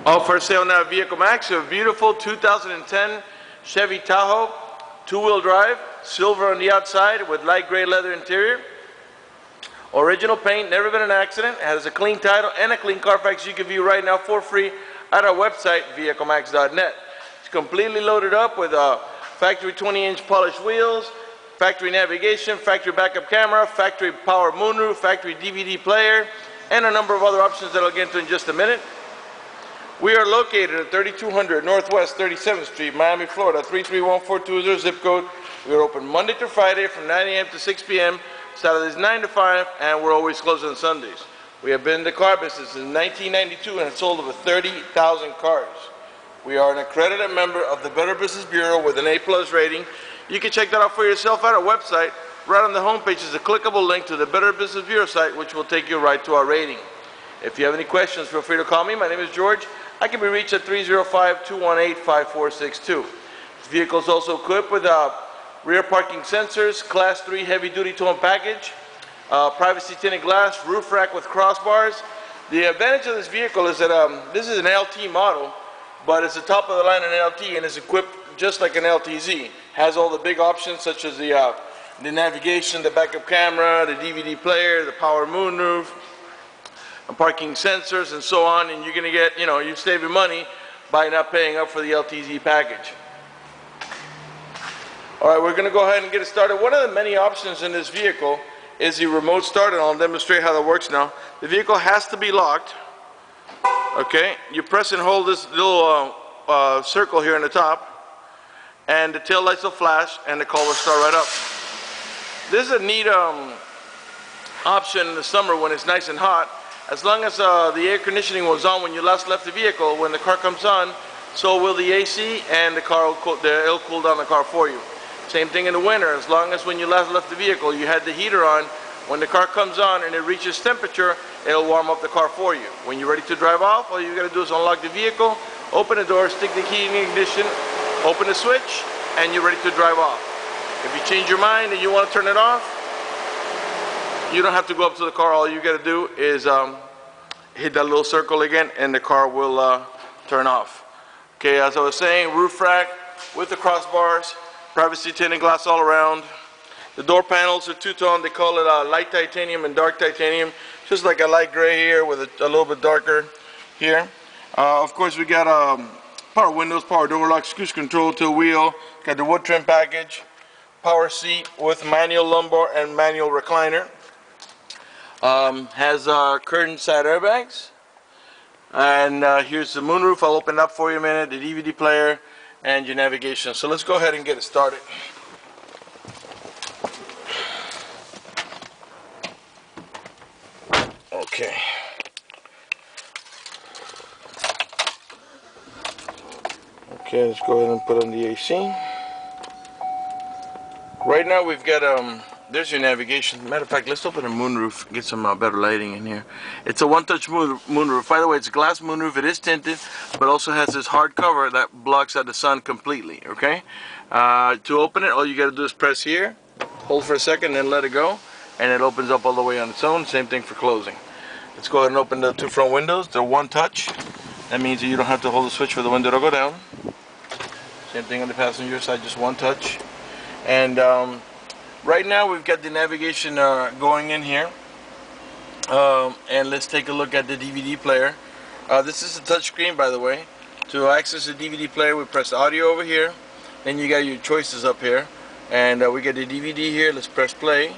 All for sale now at Vehicle Max. A beautiful 2010 Chevy Tahoe, two-wheel drive, silver on the outside with light gray leather interior. Original paint, never been an accident, has a clean title and a clean Carfax you can view right now for free at our website, vehiclemax.net. It's completely loaded up with factory 20-inch polished wheels, factory navigation, factory backup camera, factory power moonroof, factory DVD player, and a number of other options that I'll get into in just a minute. We are located at 3200 Northwest 37th Street, Miami, Florida, 331-420 zip code. We are open Monday through Friday from 9 a.m. to 6 p.m., Saturdays 9 to 5, and we're always closed on Sundays. We have been in the car business since 1992 and have sold over 30,000 cars. We are an accredited member of the Better Business Bureau with an A+ rating. You can check that out for yourself at our website. Right on the homepage is a clickable link to the Better Business Bureau site, which will take you right to our rating. If you have any questions, feel free to call me. My name is George. I can be reached at 305-218-5462. This vehicle is also equipped with rear parking sensors, Class 3 heavy-duty towing package, privacy tinted glass, roof rack with crossbars. The advantage of this vehicle is that this is an LT model, but it's the top of the line in LT and is equipped just like an LTZ. Has all the big options such as the navigation, the backup camera, the DVD player, the power moonroof, parking sensors, and so on, and you're going to get, you save your money by not paying up for the LTZ package. Alright, we're going to go ahead and get it started. One of the many options in this vehicle is the remote start, and I'll demonstrate how that works now. The vehicle has to be locked. Okay, you press and hold this little circle here on the top, and the tail lights will flash, and the car will start right up. This is a neat option in the summer when it's nice and hot. As long as the air conditioning was on when you last left the vehicle, when the car comes on, so will the AC, and it'll cool down the car for you. Same thing in the winter. As long as when you last left the vehicle, you had the heater on, when the car comes on and it reaches temperature, it'll warm up the car for you. When you're ready to drive off, all you got to do is unlock the vehicle, open the door, stick the key in the ignition, open the switch, and you're ready to drive off. If you change your mind and you want to turn it off, you don't have to go up to the car. All you got to do is hit that little circle again, and the car will turn off. Okay, as I was saying, roof rack with the crossbars, privacy tinted glass all around. The door panels are two-tone. They call it light titanium and dark titanium. Just like a light gray here with a little bit darker here. Of course, we got power windows, power door locks, cruise control, tilt wheel. Got the wood trim package, power seat with manual lumbar and manual recliner. Has curtain side airbags. And here's the moonroof. I'll open it up for you in a minute. The DVD player and your navigation. So let's go ahead and get it started. Okay. Okay, let's go ahead and put on the AC. Right now we've got there's your navigation. Matter of fact, let's open the moonroof, get some better lighting in here. It's a one-touch moonroof. By the way, it's a glass moonroof. It is tinted, but also has this hard cover that blocks out the sun completely, okay? To open it, all you got to do is press here, hold for a second, then let it go, and it opens up all the way on its own. Same thing for closing. Let's go ahead and open the two front windows. They're one touch. That means that you don't have to hold the switch for the window to go down. Same thing on the passenger side, just one touch. And right now we've got the navigation going in here, and let's take a look at the DVD player. This is a touch screen, by the way. To access the DVD player, we press audio over here, then you got your choices up here, and we get the DVD here. Let's press play,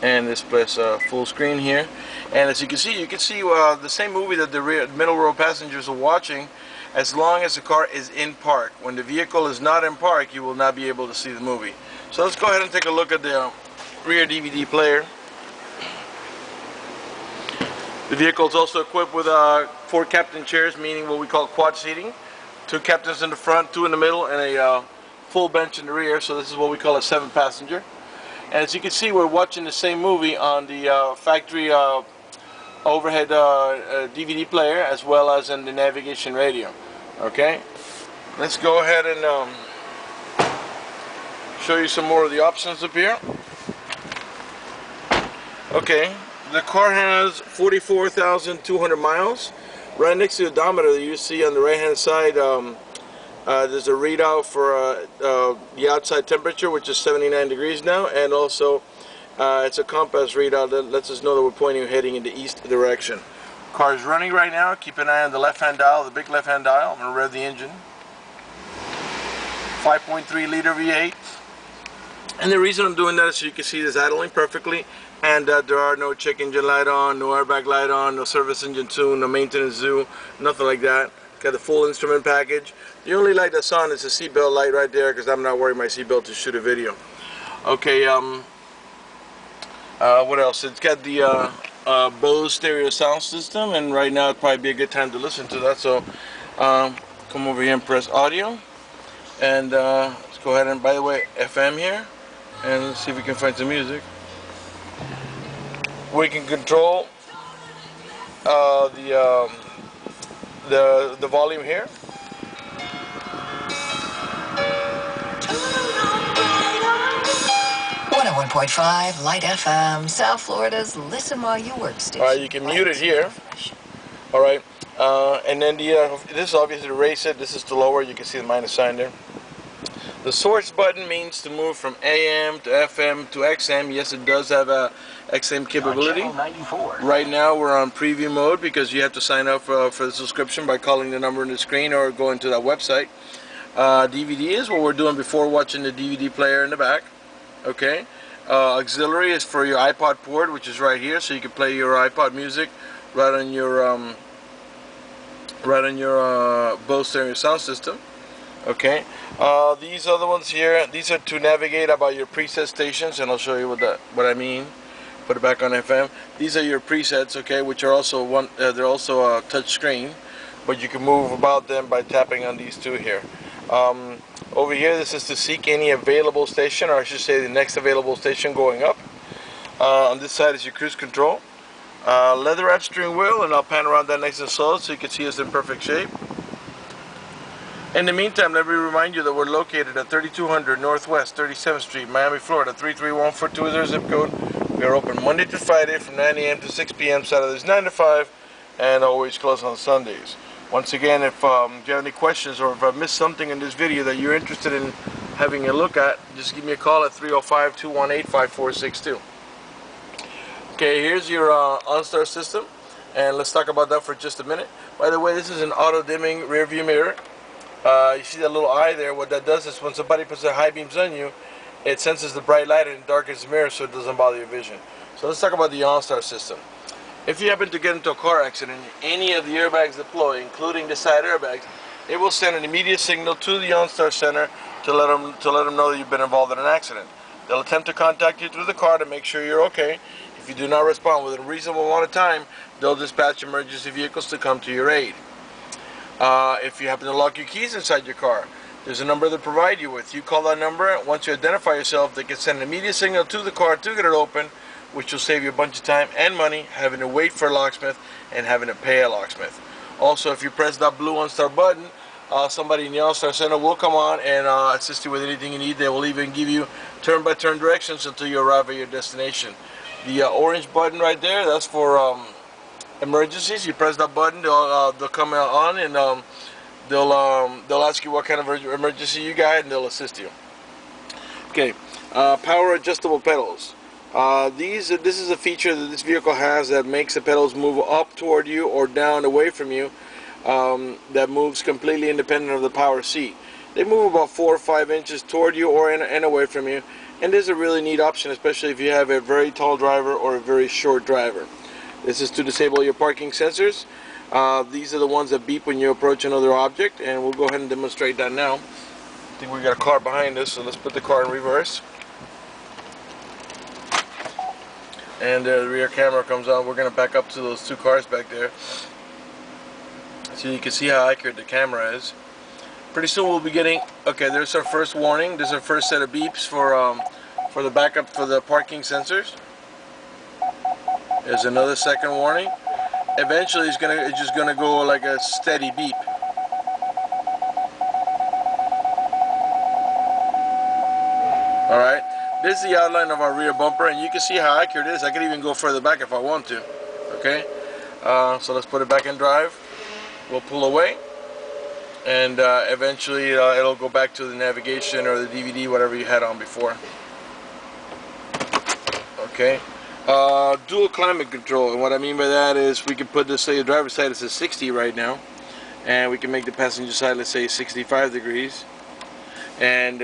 and let's press full screen here, and as you can see the same movie that the middle row passengers are watching, as long as the car is in park. When the vehicle is not in park, you will not be able to see the movie. So let's go ahead and take a look at the rear DVD player. The vehicle is also equipped with 4 captain chairs, meaning what we call quad seating. 2 captains in the front, 2 in the middle, and a full bench in the rear. So this is what we call a 7-passenger. And as you can see, we're watching the same movie on the factory overhead DVD player, as well as in the navigation radio. Okay, let's go ahead and show you some more of the options up here. Okay, the car has 44,200 miles. Right next to the odometer, you see on the right hand side, there's a readout for the outside temperature, which is 79 degrees now, and also it's a compass readout that lets us know that we're pointing heading in the east direction. Car is running right now. Keep an eye on the left hand dial, the big left hand dial. I'm going to rev the engine. 5.3 liter V8. And the reason I'm doing that is so you can see this idling perfectly, and there are no check engine light on, no airbag light on, no service engine tune, no maintenance zoo, nothing like that. Got the full instrument package. The only light that's on is the seatbelt light right there, because I'm not wearing my seatbelt to shoot a video. Okay, what else? It's got the BOSE stereo sound system, and right now it'd probably be a good time to listen to that. So come over here and press audio, and let's go ahead and, by the way, FM here, and let's see if we can find some music. We can control the volume here. .5 Light FM, South Florida's listen while you work station. Alright, you can mute it here. Alright, and then this is obviously to raise it. This is to lower. You can see the minus sign there. The source button means to move from AM to FM to XM. Yes, it does have a XM capability. Right now we're on preview mode because you have to sign up for the subscription by calling the number on the screen or going to that website. DVD is what we're doing before watching the DVD player in the back. Okay. Auxiliary is for your iPod port, which is right here, so you can play your iPod music right on your BOSE stereo sound system. Okay, these other ones here, these are to navigate about your preset stations, and I'll show you what I mean. Put it back on FM. These are your presets, okay, which are also they're also a touch screen, but you can move about them by tapping on these two here. Over here, this is to seek any available station, or I should say the next available station going up. On this side is your cruise control. Leather wrap steering wheel, and I'll pan around that nice and slow so you can see us in perfect shape. In the meantime, let me remind you that we're located at 3200 Northwest 37th Street, Miami, Florida, 33142 is our zip code. We are open Monday to Friday from 9 a.m. to 6 p.m., Saturdays 9 to 5, and always closed on Sundays. Once again, if you have any questions or if I missed something in this video that you're interested in having a look at, just give me a call at 305-218-5462. Okay, here's your OnStar system, and let's talk about that for just a minute. By the way, this is an auto-dimming rear view mirror. You see that little eye there? What that does is when somebody puts their high beams on you, it senses the bright light and darkens the mirror so it doesn't bother your vision. So let's talk about the OnStar system. If you happen to get into a car accident, any of the airbags deploy, including the side airbags, it will send an immediate signal to the OnStar center to let them know that you've been involved in an accident. They'll attempt to contact you through the car to make sure you're okay. If you do not respond within a reasonable amount of time, they'll dispatch emergency vehicles to come to your aid. If you happen to lock your keys inside your car, there's a number they provide you with. You call that number. Once you identify yourself, they can send an immediate signal to the car to get it open, which will save you a bunch of time and money having to wait for a locksmith and having to pay a locksmith. Also, if you press that blue OnStar button, somebody in the OnStar Center will come on and assist you with anything you need. They will even give you turn-by-turn directions until you arrive at your destination. The orange button right there, that's for emergencies. You press that button, they'll come on and they'll ask you what kind of emergency you got, and they'll assist you. Okay, power adjustable pedals. This is a feature that this vehicle has that makes the pedals move up toward you or down away from you. That moves completely independent of the power seat. They move about 4 or 5 inches toward you or and away from you, and this is a really neat option, especially if you have a very tall driver or a very short driver. This is to disable your parking sensors. These are the ones that beep when you approach another object, and we'll go ahead and demonstrate that now. I think we got a car behind us, so let's put the car in reverse. And the rear camera comes on. We're going to back up to those 2 cars back there, so you can see how accurate the camera is. Pretty soon we'll be getting, okay, there's our first warning. This is our first set of beeps for the backup for the parking sensors. There's another second warning. Eventually it's just gonna go like a steady beep. Alright. This is the outline of our rear bumper, and you can see how accurate it is. I could even go further back if I want to. Okay, so let's put it back in drive. We'll pull away, and eventually it'll go back to the navigation or the DVD, whatever you had on before. Okay, dual climate control, and what I mean by that is we can put this, say the driver's side is at 60 right now, and we can make the passenger side, let's say, 65 degrees. And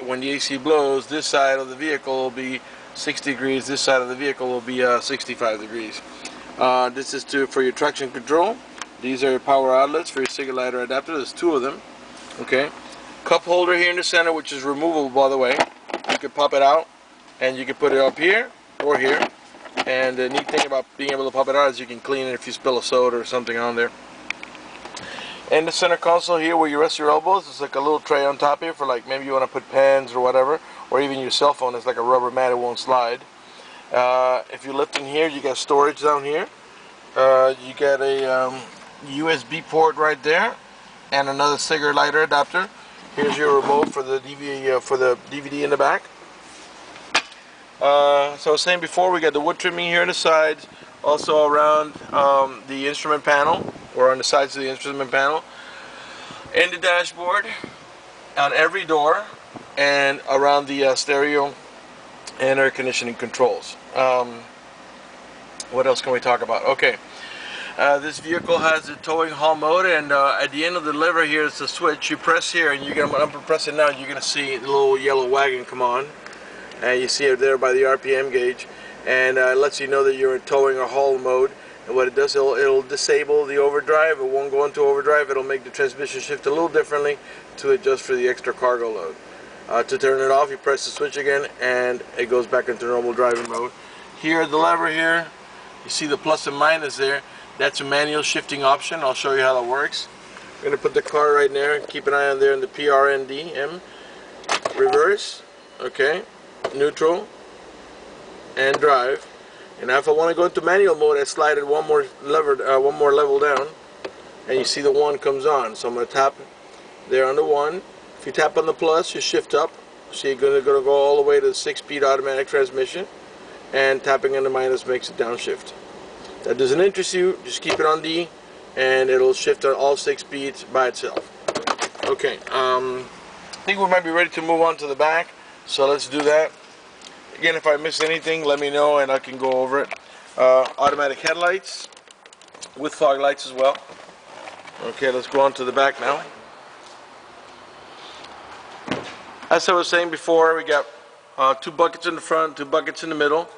when the AC blows, this side of the vehicle will be 60 degrees, this side of the vehicle will be 65 degrees. This is for your traction control. These are your power outlets for your cigarette lighter adapter. There's two of them. Okay, cup holder here in the center, which is removable, by the way. You can pop it out and you can put it up here or here. And the neat thing about being able to pop it out is you can clean it if you spill a soda or something on there. And the center console here where you rest your elbows, it's like a little tray on top here for, like, maybe you want to put pens or whatever, or even your cell phone. It's like a rubber mat, it won't slide. If you lift in here, you got storage down here. You got a USB port right there and another cigarette lighter adapter. Here's your remote for the DVD in the back. So I was saying before, we got the wood trimming here on the sides, also around the instrument panel, or on the sides of the instrument panel, in the dashboard, on every door, and around the stereo and air conditioning controls. What else can we talk about? Okay, this vehicle has a towing haul mode, and at the end of the lever here is the switch. You press here, and you're gonna press it now. You're gonna see the little yellow wagon come on, and you see it there by the RPM gauge, and it lets you know that you're in towing or haul mode. And what it does, it'll disable the overdrive. It won't go into overdrive. It'll make the transmission shift a little differently to adjust for the extra cargo load. To turn it off, you press the switch again, and it goes back into normal driving mode. Here, the lever here, you see the plus and minus there. That's a manual shifting option. I'll show you how that works. I'm going to put the car right there. Keep an eye on there in the PRNDM. Reverse, okay, neutral, and drive. And now if I want to go into manual mode, I slide it one more level down, and you see the 1 comes on. So I'm going to tap there on the 1. If you tap on the plus, you shift up. So you're going to go all the way to the 6-speed automatic transmission, and tapping on the minus makes it downshift. That doesn't interest you, just keep it on D, and it'll shift on all 6 speeds by itself. Okay, I think we might be ready to move on to the back, so let's do that. Again, if I miss anything, let me know and I can go over it. Automatic headlights with fog lights as well. Okay, let's go on to the back now. As I was saying before, we got 2 buckets in the front, 2 buckets in the middle,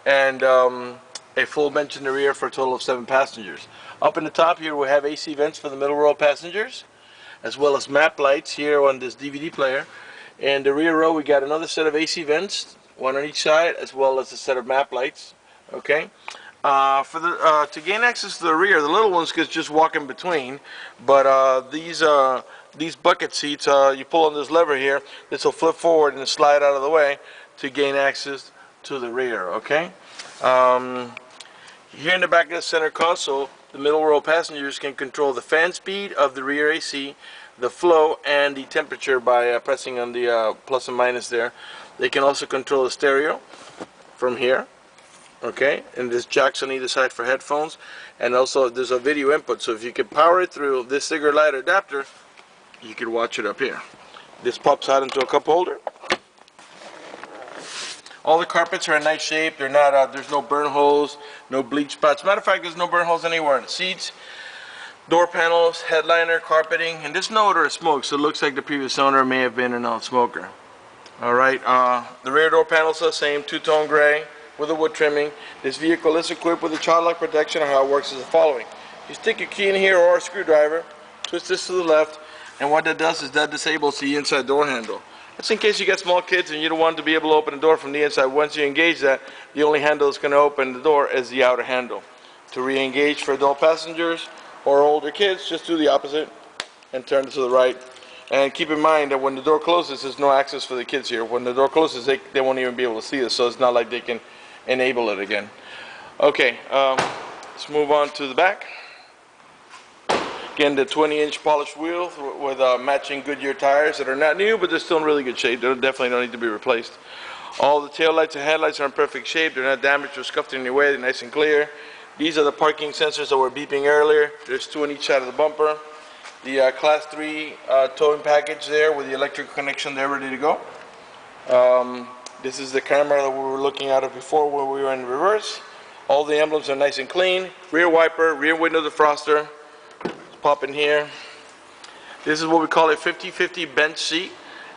and a full bench in the rear for a total of 7 passengers. Up in the top here, we have AC vents for the middle row passengers, as well as map lights here on this DVD player. In the rear row, we got another set of AC vents, 1 on each side, as well as a set of map lights. Okay, to gain access to the rear, the little ones could just walk in between, but these bucket seats, you pull on this lever here, this will flip forward and slide out of the way to gain access to the rear. Okay, here in the back of the center console, the middle row passengers can control the fan speed of the rear AC, the flow, and the temperature by pressing on the plus and minus there. They can also control the stereo from here, okay, and there's jacks on either side for headphones, and also there's a video input, so if you can power it through this cigarette lighter adapter, you can watch it up here. This pops out into a cup holder. All the carpets are in nice shape. They're not, there's no burn holes, no bleach spots. Matter of fact, there's no burn holes anywhere in the seats. Door panels, headliner, carpeting, and there's no odor of smoke, so it looks like the previous owner may have been a non-smoker. Alright, the rear door panels are the same, 2-tone gray with a wood trimming. This vehicle is equipped with a child lock protection, and how it works is the following. You stick your key in here or a screwdriver, twist this to the left, and what that does is that disables the inside door handle. That's in case you got small kids and you don't want to be able to open the door from the inside. Once you engage that, the only handle that's going to open the door is the outer handle. To re-engage for adult passengers or older kids, just do the opposite and turn it to the right. And keep in mind that when the door closes, there's no access for the kids here. When the door closes, they won't even be able to see this, so it's not like they can enable it again. Okay, let's move on to the back. Again, the 20-inch polished wheels with matching Goodyear tires that are not new, but they're still in really good shape. They definitely don't need to be replaced. All the tail lights and headlights are in perfect shape. They're not damaged or scuffed in any way. They're nice and clear. These are the parking sensors that were beeping earlier. There's 2 on each side of the bumper. The Class 3 towing package there with the electrical connection there ready to go. This is the camera that we were looking at before when we were in reverse. All the emblems are nice and clean. Rear wiper, rear window defroster. Let's pop in here. This is what we call a 50-50 bench seat.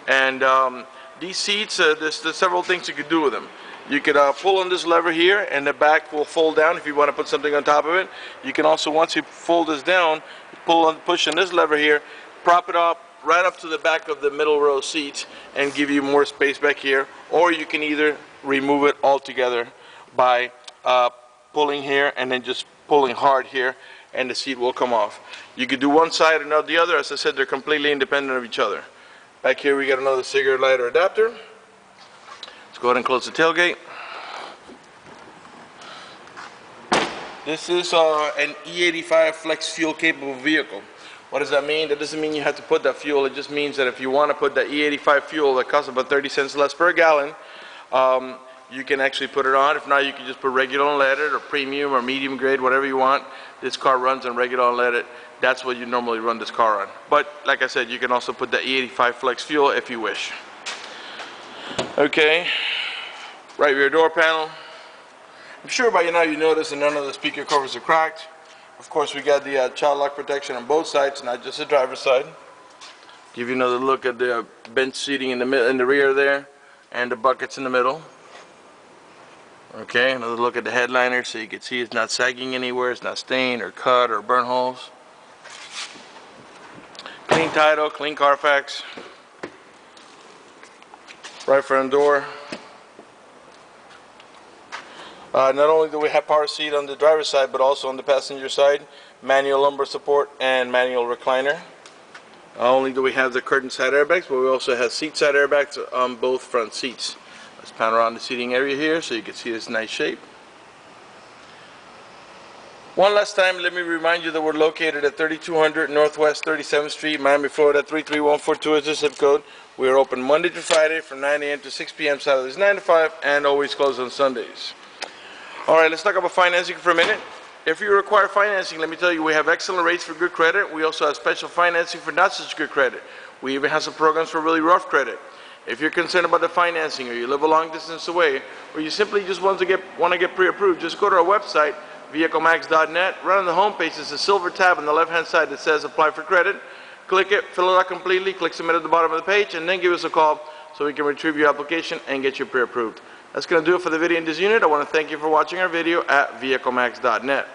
And these seats, there's several things you could do with them. You could pull on this lever here and the back will fold down if you want to put something on top of it. You can also, once you fold this down, push on this lever here, prop it up right up to the back of the middle row seats and give you more space back here. Or you can either remove it altogether by pulling here and then just pulling hard here and the seat will come off. You could do one side or not the other. As I said, they're completely independent of each other. Back here we got another cigarette lighter adapter. Let's go ahead and close the tailgate. This is an E85 flex fuel capable vehicle. What does that mean? That doesn't mean you have to put that fuel. It just means that if you want to put that E85 fuel that costs about 30 cents less per gallon, you can actually put it on. If not, you can just put regular unleaded or premium or medium grade, whatever you want. This car runs on regular unleaded. That's what you normally run this car on. But like I said, you can also put the E85 flex fuel if you wish. Okay, right rear door panel. I'm sure by now you noticed that none of the speaker covers are cracked. Of course, we got the child lock protection on both sides, not just the driver's side. Give you another look at the bench seating in the rear there, and the buckets in the middle. Okay, another look at the headliner so you can see it's not sagging anywhere, it's not stained or cut or burn holes. Clean Tittle, clean Carfax. Right front door. Not only do we have power seat on the driver's side, but also on the passenger side, manual lumbar support and manual recliner. Not only do we have the curtain side airbags, but we also have seat side airbags on both front seats. Let's pan around the seating area here so you can see this nice shape. One last time, let me remind you that we're located at 3200 Northwest 37th Street, Miami, Florida 33142 is the zip code. We are open Monday to Friday from 9 a.m. to 6 p.m. Saturdays 9 to 5, and always closed on Sundays. Alright, let's talk about financing for a minute. If you require financing, let me tell you, we have excellent rates for good credit. We also have special financing for not such good credit. We even have some programs for really rough credit. If you're concerned about the financing, or you live a long distance away, or you simply just want to get pre-approved, just go to our website, vehiclemax.net. Right on the home page is a silver tab on the left-hand side that says Apply for Credit. Click it, fill it out completely, click Submit at the bottom of the page, and then give us a call so we can retrieve your application and get you pre-approved. That's going to do it for the video in this unit. I want to thank you for watching our video at vehiclemax.net.